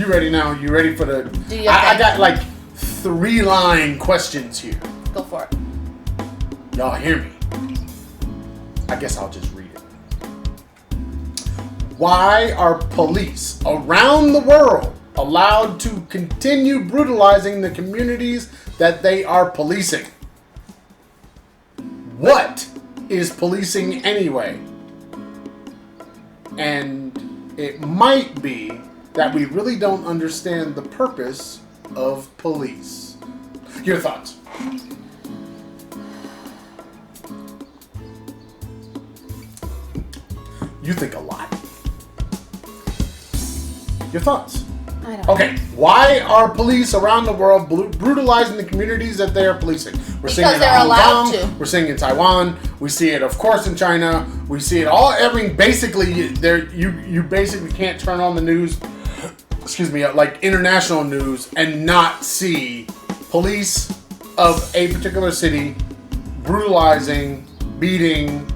You ready now? You ready for the... I got like 3-line questions here. Go for it. Y'all hear me? I guess I'll just read it. Why are police around the world allowed to continue brutalizing the communities that they are policing? What is policing anyway? And it might be that we really don't understand the purpose of police. Your thoughts? You think a lot. Your thoughts? I don't know. Okay, why are police around the world brutalizing the communities that they are policing? We're seeing it in Hong Kong. We're seeing it in Taiwan. We see it, of course, in China. We see it all. I mean, basically, there you basically can't turn on the news. Excuse me, like international news, and not see police of a particular city brutalizing, beating,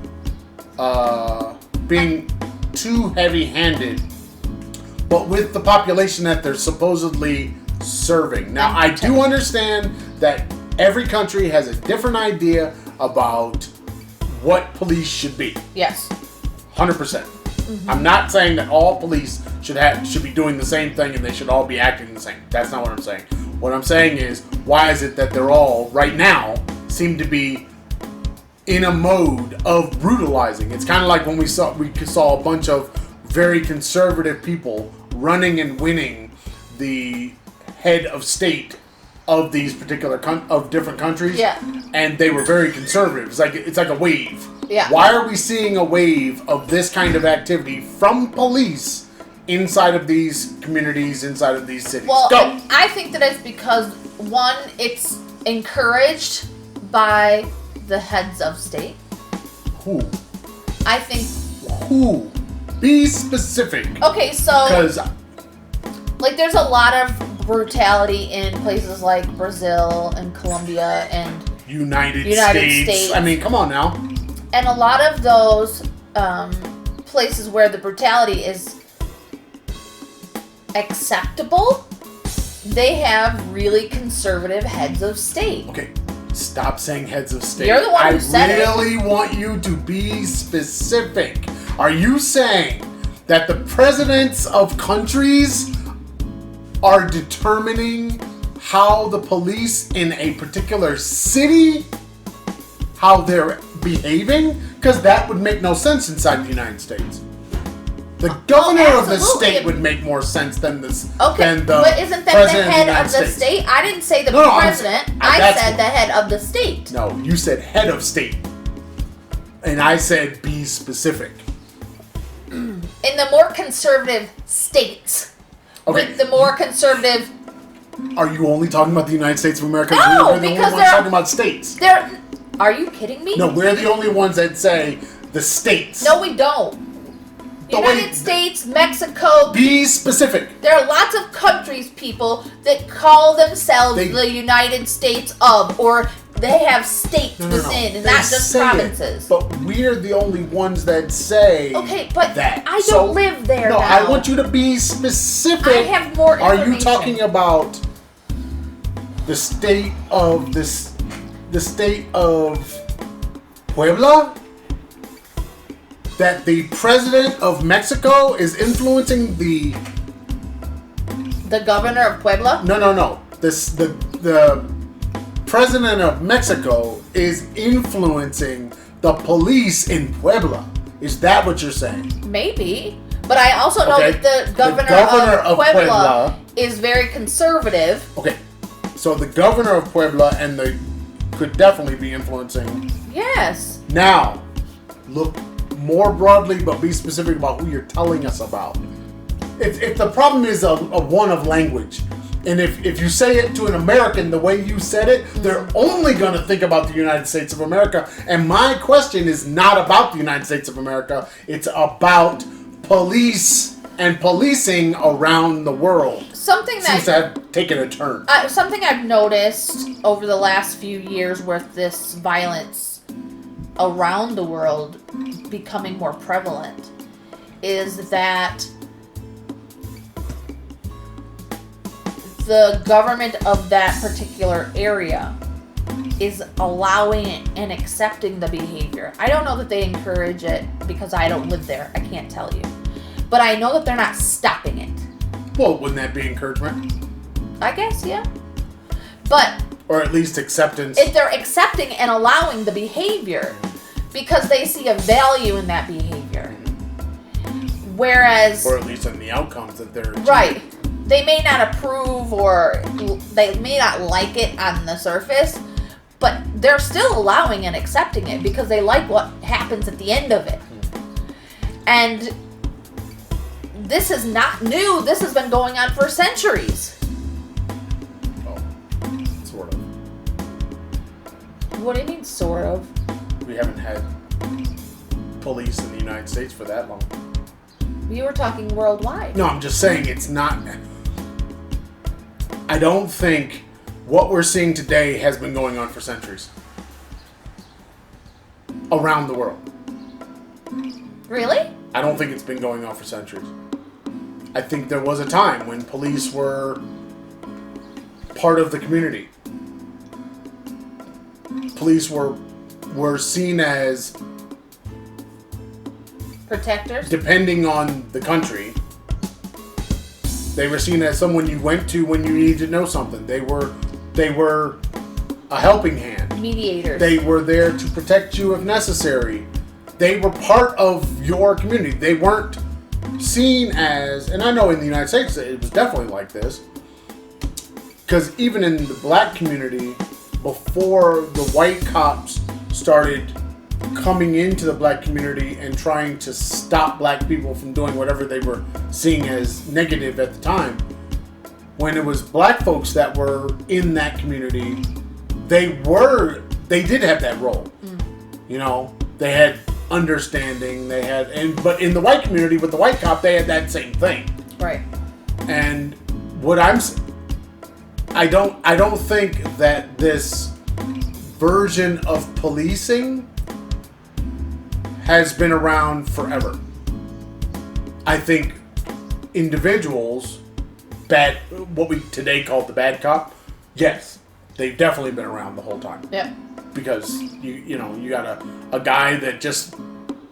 being too heavy-handed. But with the population that they're supposedly serving. Now, I do understand that every country has a different idea about what police should be. Yes. 100%. Mm-hmm. I'm not saying that all police should be doing the same thing and they should all be acting the same. That's not what I'm saying. What I'm saying is, why is it that they're all, right now, seem to be in a mode of brutalizing? It's kind of like when we saw a bunch of very conservative people running and winning the head of state of these particular of different countries. Yeah. And they were very conservative. It's like a wave. Yeah. Why are we seeing a wave of this kind of activity from police inside of these communities, inside of these cities? Well, Go. I think that it's because, one, it's encouraged by the heads of state. Who? I think... Who? Be specific. Okay, so... Because... Like, there's a lot of brutality in places like Brazil and Colombia and... United States. I mean, come on now. And a lot of those places where the brutality is acceptable, they have really conservative heads of state. Okay, stop saying heads of state. You're the one who said it. I really want you to be specific. Are you saying that the presidents of countries are determining how the police in a particular city, how they're behaving? Because that would make no sense inside the United States. The governor of the state would make more sense than this. Okay, than the but isn't that the head of the state? I didn't say the president. I said the head of the state. No, you said head of state. And I said be specific. In the more conservative states. Okay. With the more conservative... Are you only talking about the United States of America? No, we're the only ones talking about states. Are you kidding me? No, we're the only ones that say the states. No, we don't. United States, Mexico. Be specific. There are lots of countries, people, that call themselves the United States of, or they have states within, and not just provinces. But we're the only ones that say that. I don't live there now. I want you to be specific. I have more information. Are you talking about the state of the state of Puebla? That the president of Mexico is influencing the governor of Puebla? No. The president of Mexico is influencing the police in Puebla. Is that what you're saying? Maybe. But I also know that the governor of Puebla is very conservative. Okay. So the governor of Puebla could definitely be influencing. Yes. Now, look more broadly, but be specific about who you're telling us about. If the problem is a one of language, and if you say it to an American the way you said it, they're only going to think about the United States of America. And my question is not about the United States of America. It's about police and policing around the world. Something that seems to have taken a turn. Something I've noticed over the last few years with this violence around the world becoming more prevalent is that the government of that particular area is allowing and accepting the behavior. I don't know that they encourage it because I don't live there. I can't tell you. But I know that they're not stopping it. Well, wouldn't that be encouragement? I guess, yeah. But... Or at least acceptance. If they're accepting and allowing the behavior because they see a value in that behavior. Whereas... Or at least in the outcomes that they're achieving. Right. They may not approve or they may not like it on the surface, but they're still allowing and accepting it because they like what happens at the end of it. And this is not new. This has been going on for centuries. Oh, sort of. What do you mean, sort of? We haven't had police in the United States for that long. You were talking worldwide. No, I'm just saying it's not... I don't think what we're seeing today has been going on for centuries. Around the world. Really? I don't think it's been going on for centuries. I think there was a time when police were part of the community. Police were seen as... Protectors? Depending on the country, they were seen as someone you went to when you needed to know something. They were a helping hand. Mediators. They were there to protect you if necessary. They were part of your community. They weren't seen as, and I know in the United States it was definitely like this, because even in the black community, before the white cops started coming into the black community and trying to stop black people from doing whatever they were seeing as negative at the time, when it was black folks that were in that community, they did have that role. You know, they had understanding, but in the white community with the white cop, they had that same thing. Right. And what I don't think that this version of policing has been around forever. I think individuals, what we today call the bad cop, yes, they've definitely been around the whole time. Yeah. Because you got a guy that just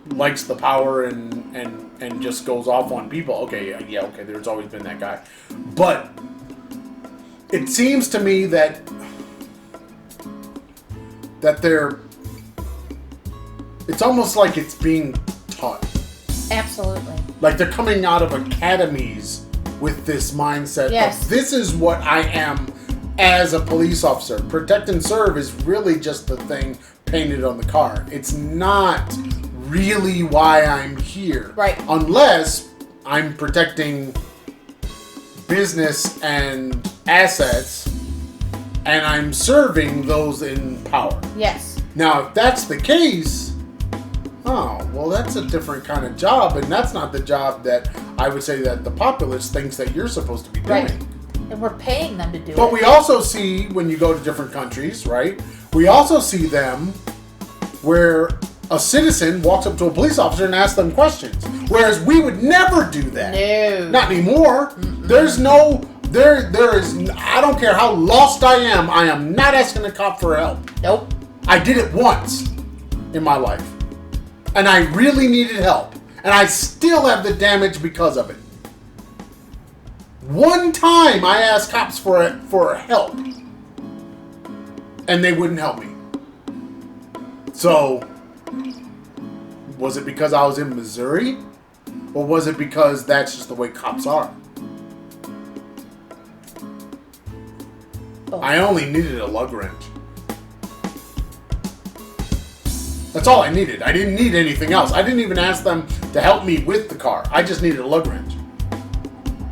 likes the power and just goes off on people. Okay, there's always been that guy. But it seems to me that it's almost like it's being taught. Absolutely. Like they're coming out of academies with this mindset of this is what I am as a police officer. Protect and serve is really just the thing painted on the car. It's not really why I'm here. Right. Unless I'm protecting business and assets and I'm serving those in power. Yes. Now, if that's the case, that's a different kind of job, and that's not the job that I would say that the populace thinks that you're supposed to be doing. Right. And we're paying them to do it. But we also see, when you go to different countries, right, we also see them where a citizen walks up to a police officer and asks them questions. Whereas we would never do that. No. Not anymore. Mm-mm. There is, I don't care how lost I am not asking a cop for help. Nope. I did it once in my life. And I really needed help. And I still have the damage because of it. One time I asked cops for help. And they wouldn't help me. So, was it because I was in Missouri? Or was it because that's just the way cops are? Oh. I only needed a lug wrench. That's all I needed. I didn't need anything else. I didn't even ask them to help me with the car. I just needed a lug wrench.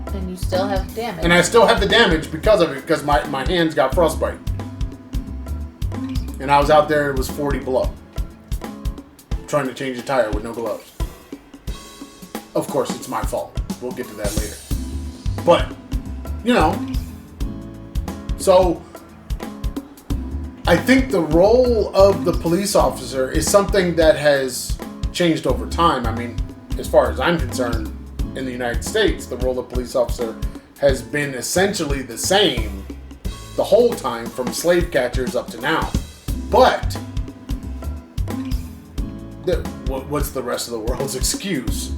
And you still have damage. And I still have the damage because of it, because my hands got frostbite. And I was out there, it was 40 below. Trying to change a tire with no gloves. Of course, it's my fault. We'll get to that later. But, so I think the role of the police officer is something that has changed over time. I mean, as far as I'm concerned, in the United States, the role of police officer has been essentially the same the whole time from slave catchers up to now. But what's the rest of the world's excuse?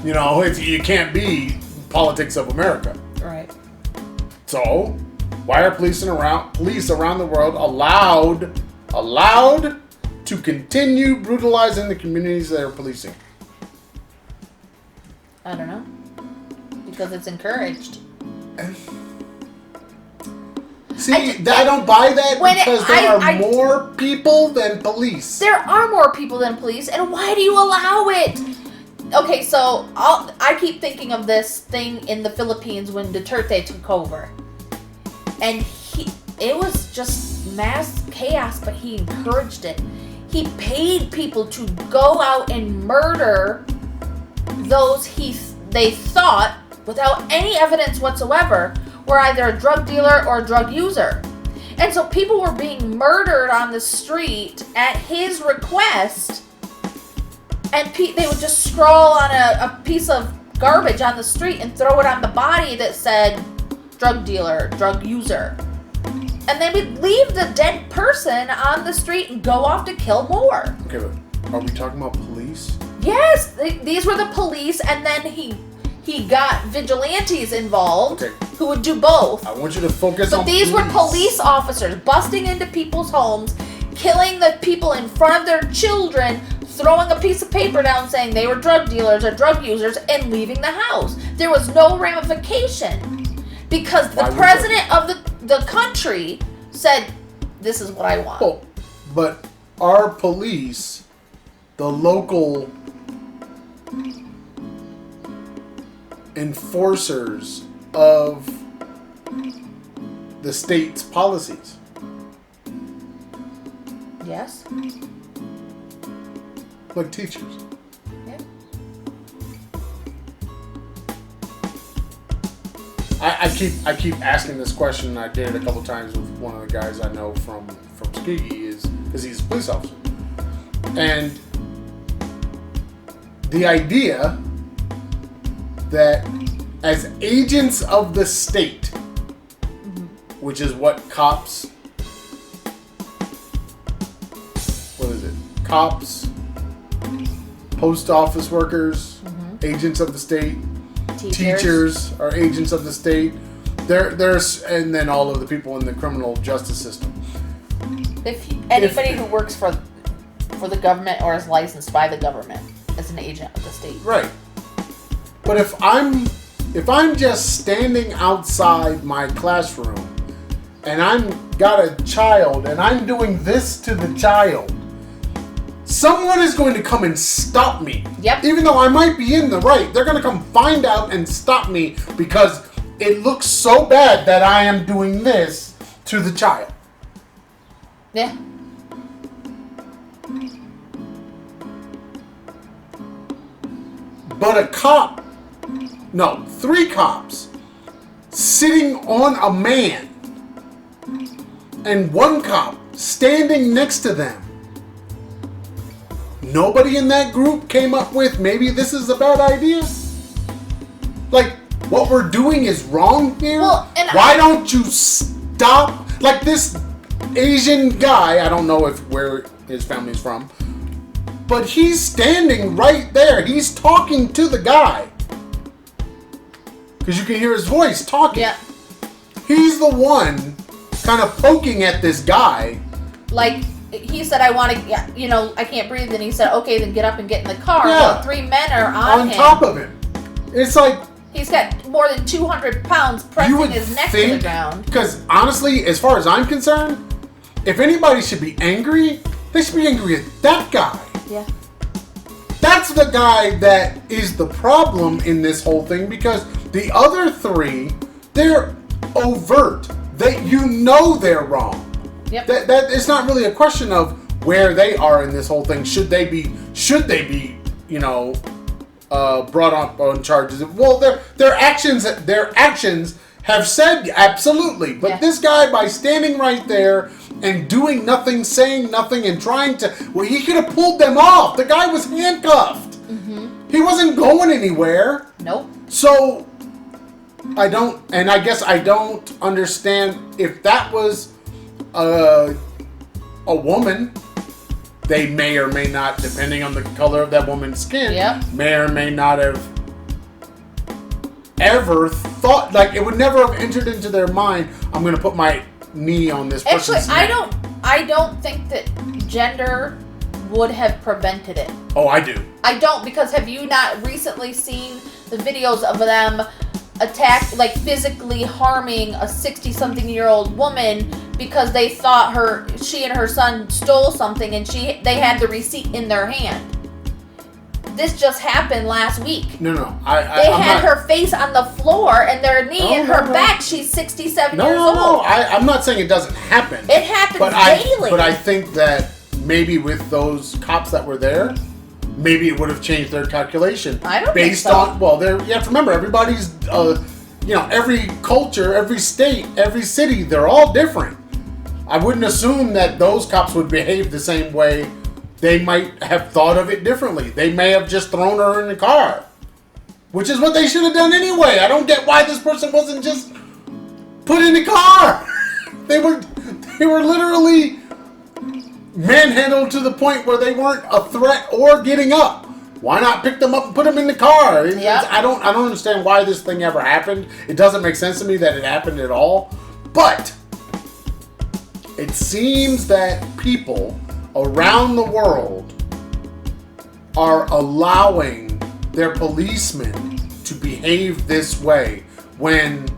You know, you can't be politics of America. Right. So, why are police around the world allowed to continue brutalizing the communities they are policing? I don't know. Because it's encouraged. See, I don't buy that because there are more people than police. There are more people than police, and why do you allow it? Okay, so I keep thinking of this thing in the Philippines when Duterte took over. And it was just mass chaos, but he encouraged it. He paid people to go out and murder those they thought, without any evidence whatsoever, were either a drug dealer or a drug user. And so people were being murdered on the street at his request, and they would just scrawl on a piece of garbage on the street and throw it on the body that said drug dealer, drug user. And they would leave the dead person on the street and go off to kill more. Okay, but are we talking about police? Yes, these were the police, and then he got vigilantes involved, who would do both. I want you to focus on But these were police officers busting into people's homes, killing the people in front of their children, throwing a piece of paper down saying they were drug dealers or drug users, and leaving the house. There was no ramification because the president of the country said, this is what I want. Oh, but our police, the local enforcers of the state's policies. Yes. Like teachers. Yeah. I keep asking this question. I did it a couple times with one of the guys I know from Tuskegee, is because he's a police officer, and the idea that as agents of the state, which is what cops, cops, post office workers, agents of the state, teachers are agents of the state. There's and then all of the people in the criminal justice system. If anybody who works for the government or is licensed by the government is an agent of the state. Right. But if I'm just standing outside my classroom and I'm got a child and I'm doing this to the child, someone is going to come and stop me. Yep. Even though I might be in the right, they're going to come find out and stop me because it looks so bad that I am doing this to the child. Yeah. But three cops sitting on a man and one cop standing next to them. Nobody in that group came up with, maybe this is a bad idea? Like, what we're doing is wrong here? Well, why don't you stop? Like this Asian guy, I don't know where his family's from, but he's standing right there. He's talking to the guy. Because you can hear his voice talking. Yeah. He's the one kind of poking at this guy. Like, he said, I want to, I can't breathe. And he said, okay, then get up and get in the car. Yeah. Well, three men are on him. Top of him. It's like... He's got more than 200 pounds pressing his neck to the ground. Because honestly, as far as I'm concerned, if anybody should be angry, they should be angry at that guy. Yeah. That's the guy that is the problem in this whole thing, because the other three, they're overt. They're wrong. Yep. That it's not really a question of where they are in this whole thing. Should they be brought up on charges? Well, their actions have said absolutely. But this guy, by standing right there and doing nothing, saying nothing, and trying to, he could have pulled them off. The guy was handcuffed. Mm-hmm. He wasn't going anywhere. Nope. So I don't, and I guess I don't understand if that was a woman. They may or may not, depending on the color of that woman's skin, may or may not have ever thought, like, it would never have entered into their mind, I'm going to put my knee on this person's neck. I don't think that gender would have prevented it. Oh, I do. I don't, because have you not recently seen the videos of them physically harming a 60-something-year-old woman because they thought she and her son stole something and they had the receipt in their hand. This just happened last week. No. They had her face on the floor and their knee and her back. She's 67 years old. No. I'm not saying it doesn't happen. It happens daily. But I think that maybe with those cops that were there, maybe it would have changed their calculation. I don't based think so. on, you have to remember, everybody's, every culture, every state, every city, they're all different. I wouldn't assume that those cops would behave the same way. They might have thought of it differently. They may have just thrown her in the car, which is what they should have done anyway. I don't get why this person wasn't just put in the car. They were literally manhandled to the point where they weren't a threat or getting up. Why not pick them up and put them in the car? I don't understand why this thing ever happened. It doesn't make sense to me that it happened at all. But it seems that people around the world are allowing their policemen to behave this way when,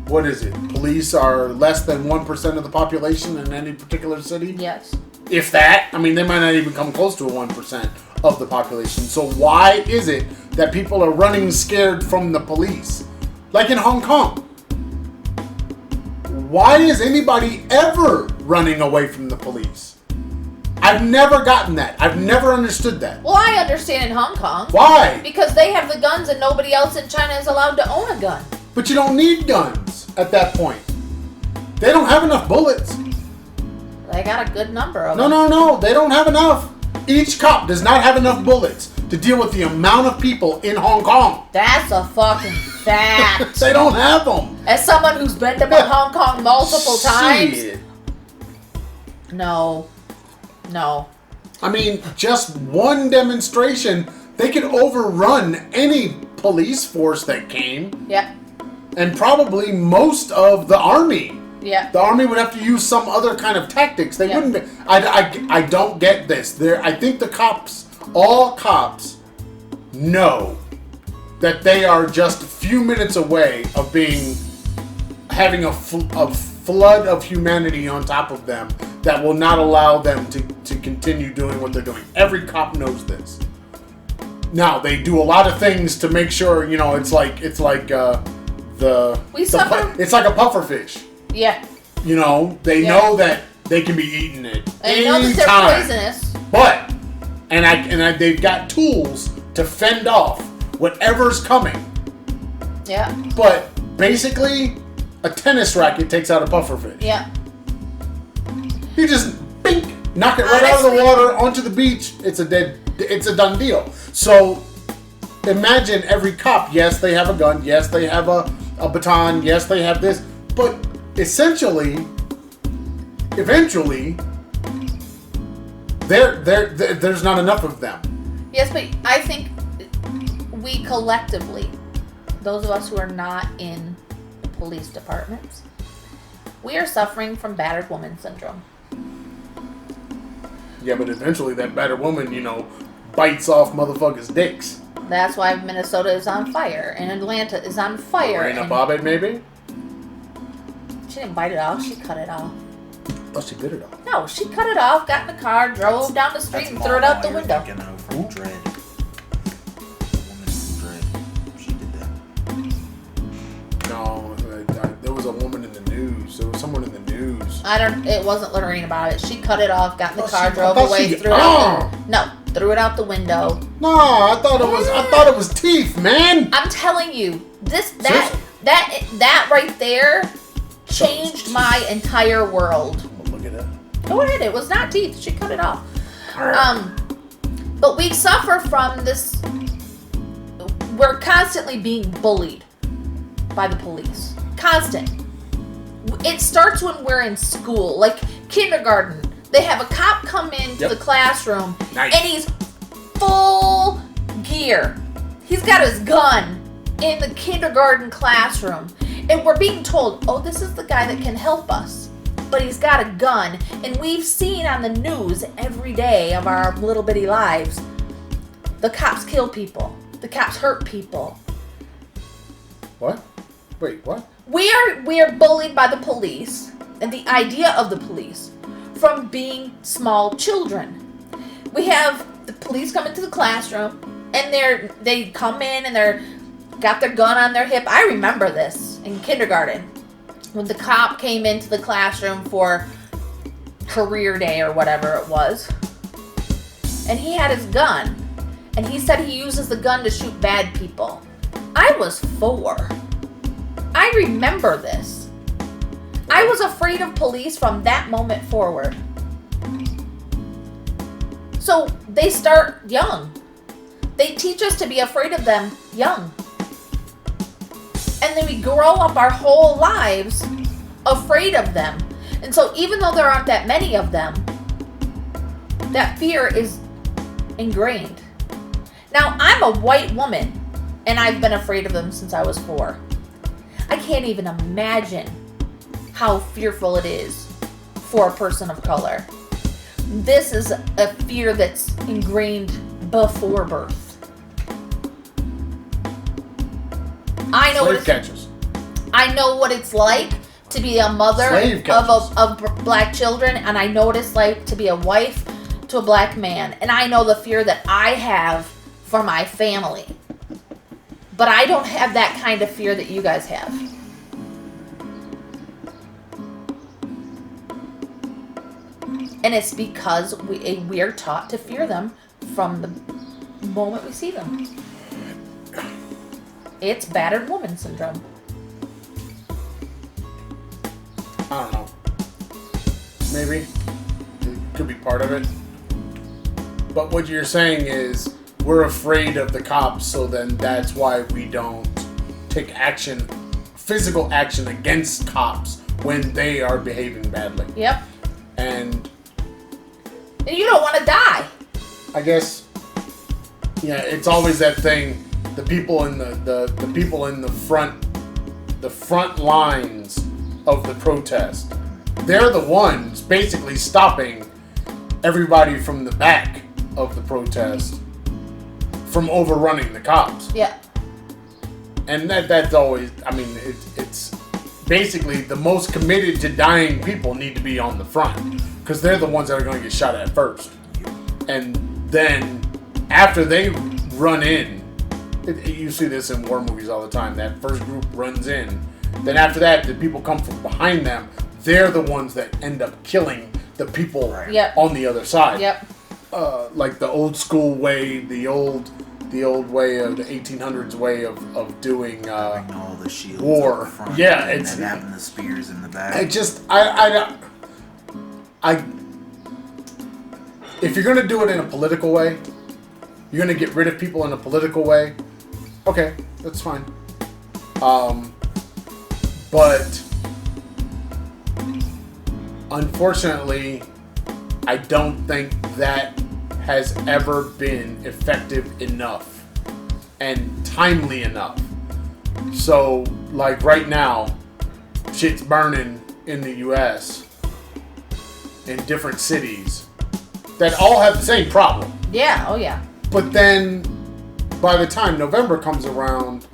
what is it? Police are less than 1% of the population in any particular city? Yes. If that, they might not even come close to a 1% of the population. So why is it that people are running scared from the police? Like in Hong Kong. Why is anybody ever running away from the police? I've never gotten that. I've never understood that. Well, I understand in Hong Kong. Why? Because they have the guns and nobody else in China is allowed to own a gun. But you don't need guns at that point. They don't have enough bullets. They got a good number of them. No. They don't have enough. Each cop does not have enough bullets to deal with the amount of people in Hong Kong. That's a fucking fact. They don't have them. As someone who's been to Hong Kong multiple times. No. Just one demonstration, they could overrun any police force that came. Yeah. And probably most of the army. Yeah. The army would have to use some other kind of tactics. They wouldn't be. I don't get this. I think the cops, all cops, know that they are just a few minutes away of having a flood of humanity on top of them that will not allow them to continue doing what they're doing. Every cop knows this. Now they do a lot of things to make sure, it's like it's like a puffer fish. Yeah. They know that they can be eaten at any know that they're time. poisonous. But they've got tools to fend off whatever's coming. Yeah. But basically, a tennis racket takes out a puffer fish. Yeah. You just bink, knock it right out of the water onto the beach. It's a done deal. So imagine every cop. Yes, they have a gun. Yes, they have a baton. Yes, they have this. But eventually, there's not enough of them. Yes, but I think we collectively, those of us who are not in the police departments, we are suffering from battered woman syndrome. Yeah, but eventually that battered woman, bites off motherfuckers' dicks. That's why Minnesota is on fire and Atlanta is on fire. Lorena Bobbitt, maybe? She didn't bite it off. She cut it off. Oh, she bit it off. No, she cut it off, got in the car, drove down the street, and threw it out the window. From Dread. The woman from Dread. She did that. No, there was a woman in the news. There was someone in the news. It wasn't Lorena Bobbitt. She cut it off, got in the car, drove away, threw it out the window. No, I thought it was teeth, man. I'm telling you, that right there changed my entire world. Look at that. Go ahead, it was not teeth. She cut it off. But we suffer from this. we're constantly being bullied by the police. Constant. It starts when we're in school, like kindergarten. They have a cop come into the classroom, nice. and he's full gear. He's got his gun in the kindergarten classroom. And we're being told, oh, this is the guy that can help us. But he's got a gun. And we've seen on the news every day of our little bitty lives, the cops kill people. The cops hurt people. What? Wait, what? We are bullied by the police and the idea of the police from being small children. We have the police come into the classroom and they come in and they're got their gun on their hip. I remember this in kindergarten when the cop came into the classroom for career day or whatever it was. And he had his gun. And he said he uses the gun to shoot bad people. I was 4. I remember this. I was afraid of police from that moment forward. So they start young. They teach us to be afraid of them young. And then we grow up our whole lives afraid of them. And so even though there aren't that many of them, that fear is ingrained. Now, I'm a white woman, and I've been afraid of them since I was 4. I can't even imagine how fearful it is for a person of color. This is a fear that's ingrained before birth. I know Slave catchers. I know what it's like to be a mother of black children, and I know what it's like to be a wife to a black man, and I know the fear that I have for my family. But I don't have that kind of fear that you guys have. And it's because we are taught to fear them from the moment we see them. It's battered woman syndrome. I don't know. Maybe. It could be part of it. But what you're saying is we're afraid of the cops, so then that's why we don't take action, physical action against cops when they are behaving badly. Yep. And you don't want to die. I guess, yeah, it's always that thing. The people in the people in the front lines of the protest, they're the ones basically stopping everybody from the back of the protest from overrunning the cops. Yeah. And that's always, I mean, it's basically the most committed to dying people need to be on the front because they're the ones that are going to get shot at first. And then after they run in, you see this in war movies all the time, that first group runs in. Then after that, the people come from behind them. They're the ones that end up killing the people on the other side. Yep. Like the old school way, the old way of the 1800s way of doing all the shields war. up front, Yeah, and it's then having the spears in the back. I just if you're gonna do it in a political way, you're gonna get rid of people in a political way. Okay, that's fine. But unfortunately, I don't think that has ever been effective enough and timely enough. So, like right now, shit's burning in the US in different cities that all have the same problem. Yeah, oh yeah. But then by the time November comes around,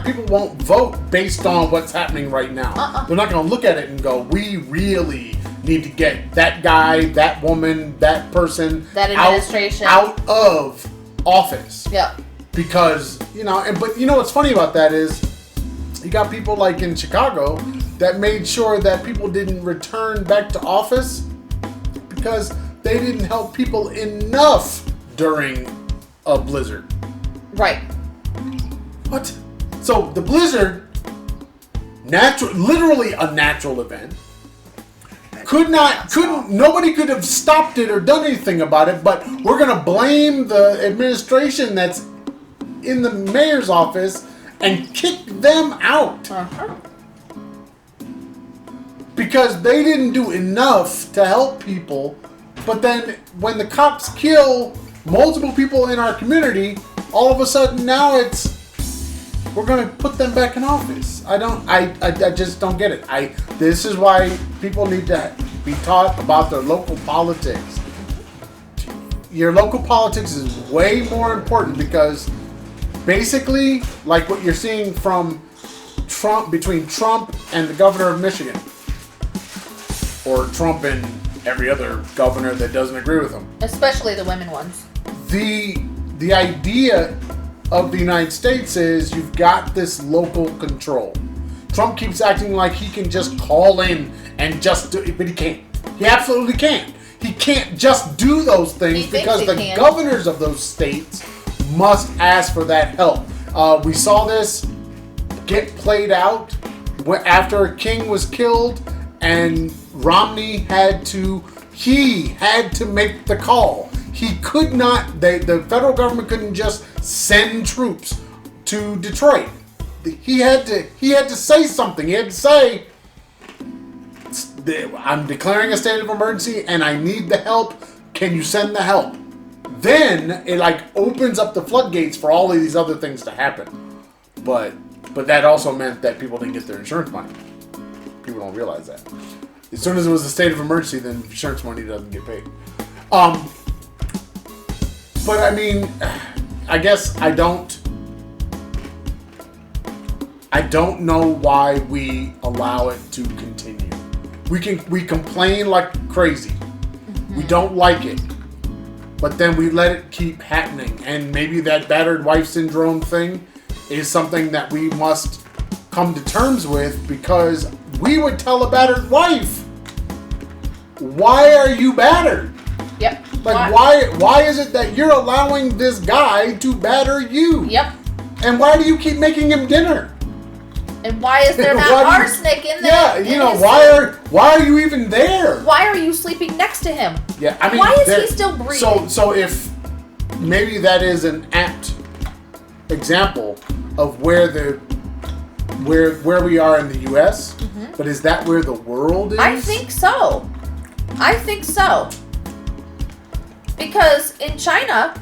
people won't vote based on what's happening right now. They're not going to look at it and go, we really need to get that guy, that woman, that person, that administration out of office. Yep. Because, but you know what's funny about that is you got people like in Chicago that made sure that people didn't return back to office because they didn't help people enough during a blizzard. Right. What? So the blizzard, literally a natural event, nobody could have stopped it or done anything about it, but we're going to blame the administration that's in the mayor's office and kicked them out. Because they didn't do enough to help people. But then when the cops kill multiple people in our community, all of a sudden now we're going to put them back in office. I just don't get it. This is why people need to be taught about their local politics. Your local politics is way more important because basically, like what you're seeing from Trump, between Trump and the governor of Michigan, or Trump and every other governor that doesn't agree with him. Especially the women ones. The idea of the United States is you've got this local control. Trump keeps acting like he can just call in and just do it, but he can't. He absolutely can't. He can't just do those things because the governors of those states must ask for that help. We saw this get played out after King was killed and Romney had to make the call. He could not, the federal government couldn't just send troops to Detroit. He had to say something. He had to say, I'm declaring a state of emergency and I need the help. Can you send the help? Then it opens up the floodgates for all of these other things to happen. But that also meant that people didn't get their insurance money. People don't realize that. As soon as it was a state of emergency, then insurance money doesn't get paid. But I mean, I guess I don't know why we allow it to continue. We complain like crazy. We don't like it. But then we let it keep happening. And maybe that battered wife syndrome thing is something that we must come to terms with, because we would tell a battered wife, why are you battered? Yep. Why is it that you're allowing this guy to batter you? Yep. And why do you keep making him dinner? And why is there not arsenic in there? Yeah, why are you even there? Why are you sleeping next to him? Yeah, I mean, why is he still breathing? So if maybe that is an apt example of where we are in the U.S., but is that where the world is? I think so. Because in China,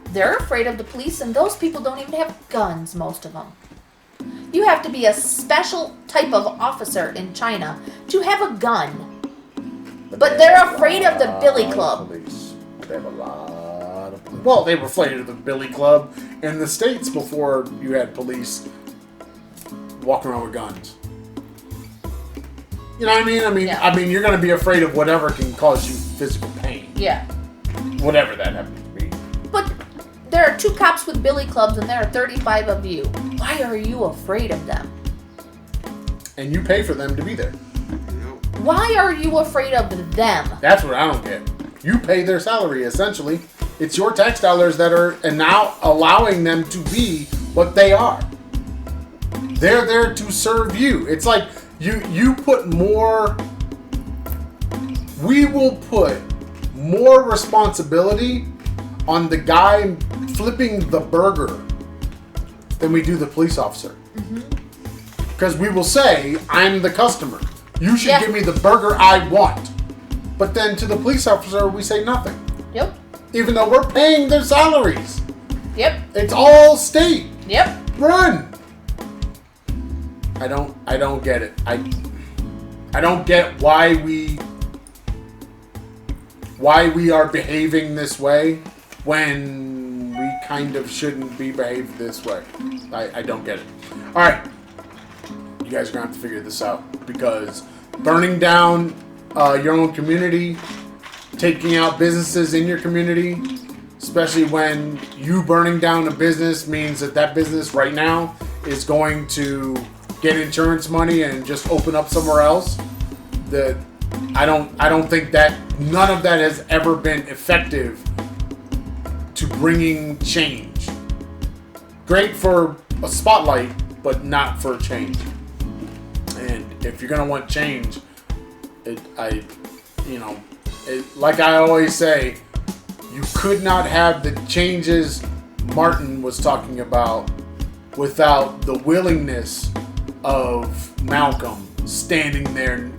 they're afraid of the police, and those people don't even have guns, most of them. You have to be a special type of officer in China to have a gun. But they're afraid of the billy club. They have a lot of police. Well, they were afraid of the billy club in the States before you had police walking around with guns. You know what I mean? I mean, you're going to be afraid of whatever can cause you physical pain. Yeah. Whatever that happens to be. But there are 2 cops with billy clubs and there are 35 of you. Why are you afraid of them? And you pay for them to be there. Why are you afraid of them? That's what I don't get. You pay their salary, essentially. It's your tax dollars that are now allowing them to be what they are. They're there to serve you. It's like you put more... We will put more responsibility on the guy flipping the burger than we do the police officer. Because we will say, I'm the customer. You should give me the burger I want. But then to the police officer, we say nothing. Yep. Even though we're paying their salaries. Yep. It's all state. Yep. Run. I don't get it. I don't get why we are behaving this way when we kind of shouldn't be behaved this way. I don't get it. All right. You guys are going to have to figure this out, because burning down your own community, taking out businesses in your community, especially when you burning down a business means that business right now is going to get insurance money and just open up somewhere else. I don't think that none of that has ever been effective to bringing change. Great for a spotlight, but not for change. And if you're gonna want change, like I always say, you could not have the changes Martin was talking about, without the willingness of Malcolm standing there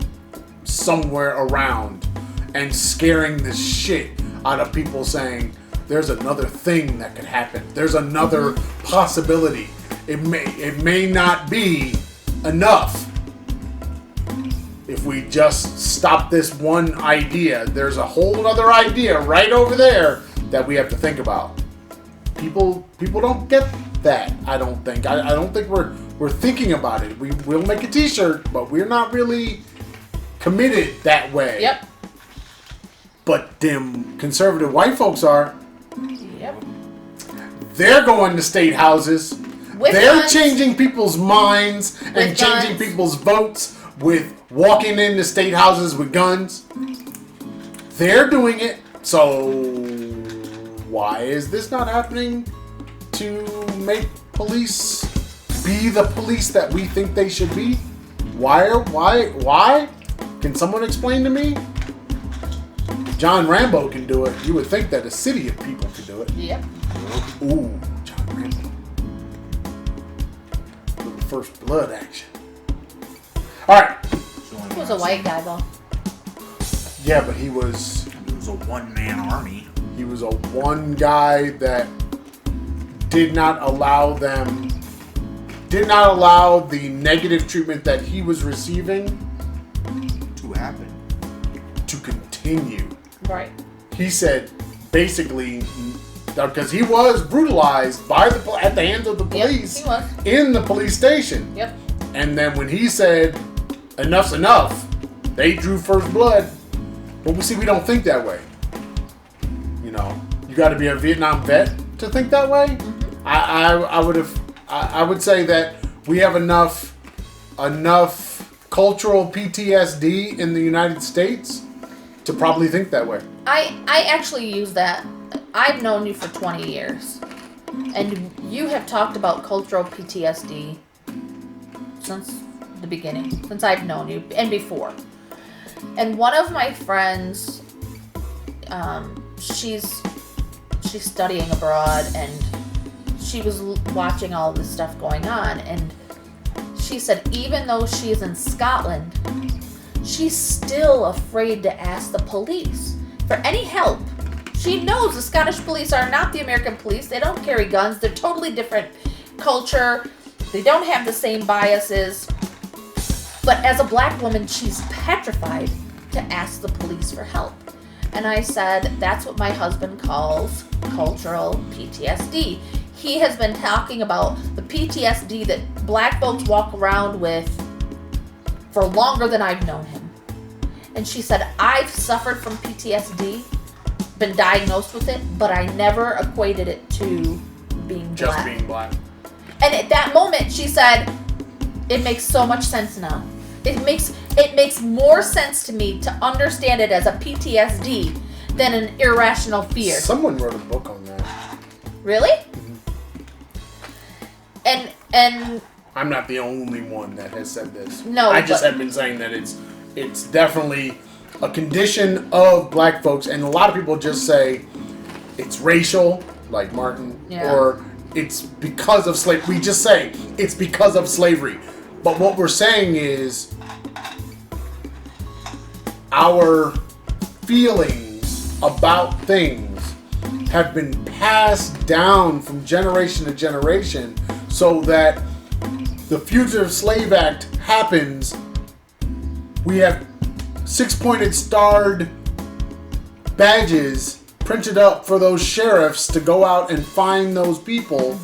somewhere around and scaring the shit out of people, saying there's another thing that could happen, there's another possibility, it may not be enough if we just stop this one idea. There's a whole other idea right over there that we have to think about. People don't get that. I don't think we're thinking about it. We'll make a t-shirt, but we're not really committed that way. Yep. But them conservative white folks are. Yep. They're going to state houses. With They're guns. changing people's minds and With changing guns. people's votes with walking into state houses with guns. They're doing it. So why is this not happening to make police be the police that we think they should be? Why? Can someone explain to me? John Rambo can do it. You would think that a city of people could do it. Yep. Ooh, John Rambo. Little First Blood action. Alright. He was a white guy, though. Yeah, but he was a one-man army. He was a one guy that did not allow the negative treatment that he was receiving To happen. to continue. Right. He said, basically, because he was brutalized at the hands of the police he was. in the police station. Yep. And then when he said, enough's enough, they drew first blood. But we don't think that way. You know, you got to be a Vietnam vet to think that way. Mm-hmm. I would say that we have enough cultural PTSD in the United States to probably think that way. I actually use that. I've known you for 20 years. And you have talked about cultural PTSD since the beginning. Since I've known you. And before. And one of my friends, she's studying abroad, and she was watching all this stuff going on, and she said even though she's in Scotland, she's still afraid to ask the police for any help. She knows the Scottish police are not the American police. They don't carry guns. They're totally different culture. They don't have the same biases. But as a black woman, she's petrified to ask the police for help. And I said, that's what my husband calls cultural PTSD. He has been talking about the PTSD that black folks walk around with for longer than I've known him. And she said, I've suffered from PTSD, been diagnosed with it, but I never equated it to being Just black. being black. And at that moment, she said, it makes so much sense now. It makes more sense to me to understand it as a PTSD than an irrational fear. Someone wrote a book on that. Really? And I'm not the only one that has said this. No, I just but- have been saying that it's definitely a condition of black folks, and a lot of people just say it's racial, like Martin, Yeah. or it's because of slavery. We just say it's because of slavery. But what we're saying is our feelings about things have been passed down from generation to generation, so that the Fugitive Slave Act happens. We have 6-pointed starred badges printed up for those sheriffs to go out and find those people.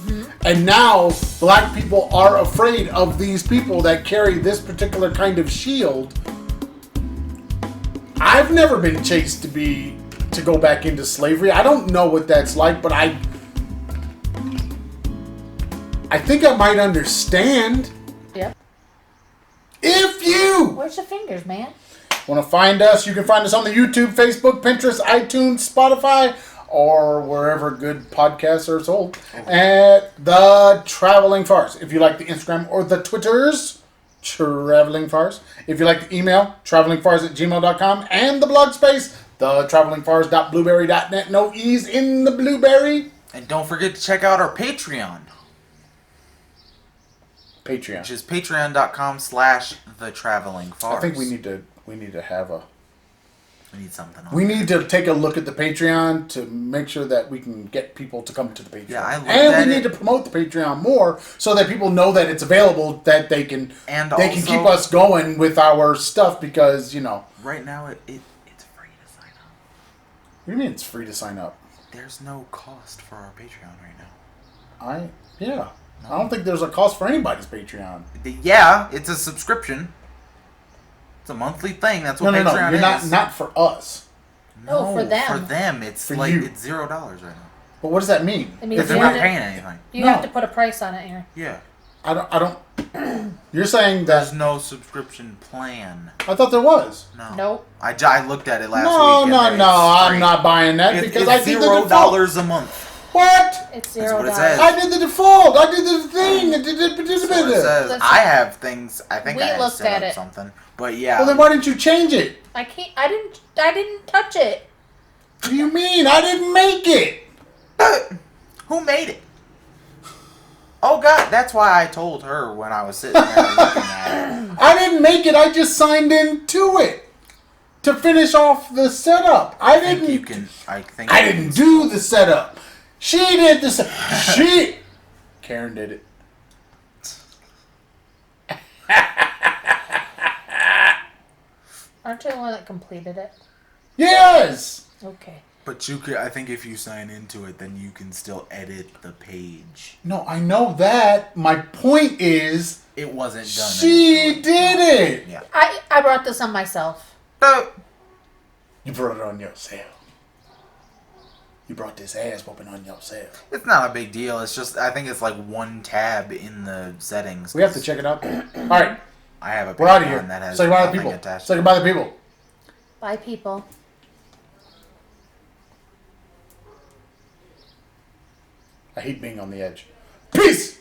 And now black people are afraid of these people that carry this particular kind of shield. I've never been chased to go back into slavery. I don't know what that's like, but I think I might understand. Yep. If you Where's your fingers, man? want to find us, you can find us on the YouTube, Facebook, Pinterest, iTunes, Spotify, or wherever good podcasts are sold, at The Traveling Farce. If you like the Instagram or the Twitters, Traveling Farce. If you like the email, travelingfarce@gmail.com, and the blog space, thetravelingfarce.blueberry.net. No E's in the blueberry. And don't forget to check out our Patreon. Patreon. Which is patreon.com/thetravelingfars. I think we need to have a. We need something on We need to take a look at the Patreon to make sure that we can get people to come to the Patreon. Yeah, I looked and at we need to promote the Patreon more so that people know that it's available, that they can And they can also- keep us going with our stuff because, Right now, it's free to sign up. What do you mean it's free to sign up? There's no cost for our Patreon right now. Yeah. I don't think there's a cost for anybody's Patreon. Yeah, it's a subscription. It's a monthly thing. That's what Patreon You're is. not for us. No, for them. For them, it's For like you. it's $0 right now. But what does that mean? It means If they're you not have paying to- anything. You No. have to put a price on it, Aaron. Yeah. I don't. You're saying There's that? no subscription plan. I thought there was. No. Nope. I looked at it last No, week. no, no. I'm not buying that because I it's did the default. $0 a month. What? It's That's what it $0. says. I did the default. I did the thing. That's what it says. Listen, I have things. I think we I had looked set at up it. something. But yeah. Well, then why didn't you change it? I can't. I didn't touch it. What do you mean? I didn't make it. Who made it? Oh God, that's why I told her when I was sitting there looking at it. I didn't make it. I just signed into it to finish off the setup. I I think didn't. I you didn't do the setup. She did the Karen did it. Aren't you the one that completed it? Yes. Okay. But you could. I think if you sign into it, then you can still edit the page. No, I know that. My point is, It wasn't done. she initially. did it. Yeah. I brought this on myself. You brought it on yourself. You brought this ass whooping on yourself. It's not a big deal. It's just I think it's like one tab in the settings. We have to check it out. All right, I have a we're out of Patreon here. that has Say goodbye to nothing people. attached. Say goodbye to people. Bye, people. I hate being on the edge. Peace.